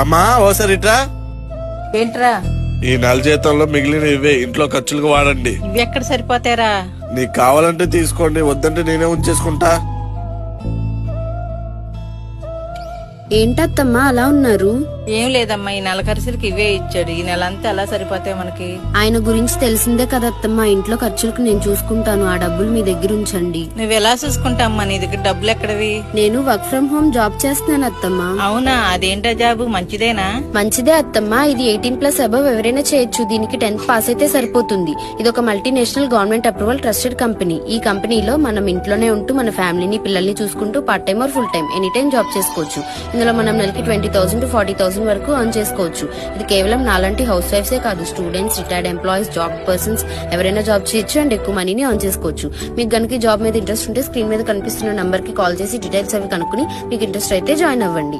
అమ్మా ఓసరిట్రా. ఏంట్రా? ఈ నెల జీతంలో మిగిలిన ఇవే ఇంట్లో ఖర్చులకు వాడండి. ఇవి ఎక్కడ సరిపోతారా? నీకు కావాలంటే తీసుకోండి, వద్దంటే నేనే ఉంచేసుకుంటా. ఏంటత్తమ్మా అలా ఉన్నారు? ఏం లేదమ్మా, ఈ నెల ఖర్చులకి ఇవే ఇచ్చాడు. ఈ నెల అంతా ఎలా సరిపోతాయి మనకి? ఆయన గురించి తెలిసిందే కదత్తమ్మా, ఇంట్లో ఖర్చులకు నేను చూసుకుంటాను, ఆ డబ్బులు మీ దగ్గర ఉంచండి. నువ్వు ఎలా చూసుకుంటామ్మా? నీ దగ్గర డబ్బులు ఎక్కడవి? నేను వర్క్ ఫ్రం హోమ్ జాబ్ చేస్తున్నాను అత్తమ్మా. అవునా? అదేంటా జాబు? మంచిదేనా? మంచిదే అత్తమ్మా, ఇది 18+ అబవ్ ఎవరైనా చేయొచ్చు. దీనికి 10th పాస్ అయితే సరిపోతుంది. ఇది ఒక multinational government approval trusted company. ఈ కంపెనీలో మనం ఇంట్లోనే ఉంటూ మన ఫ్యామిలీని పిల్లల్ని చూసుకుంటూ part time or full time any time job చేసుకోవచ్చు. ఇందులో మనం నెలకి 20,000 to 40,000 వరకు ఎర్న్ చేసుకోవచ్చు. ఇది కేవలం నాలాంటి హౌస్ వైఫ్సే కాదు, students, retired employees, job persons ఎవరైనా జాబ్ చేయొచ్చు అండ్ ఎక్కువ మనీని ఎర్న్ చేసుకోవచ్చు. మీకు గనుక జాబ్ మీద ఇంట్రెస్ట్ ఉంటే స్క్రీన్ మీద కనిపిస్తున్న నంబర్ కి కాల్ చేసి డీటెయిల్స్ అవి కనుక్కుని మీకు ఇంట్రెస్ట్ అయితే జాయిన్ అవ్వండి.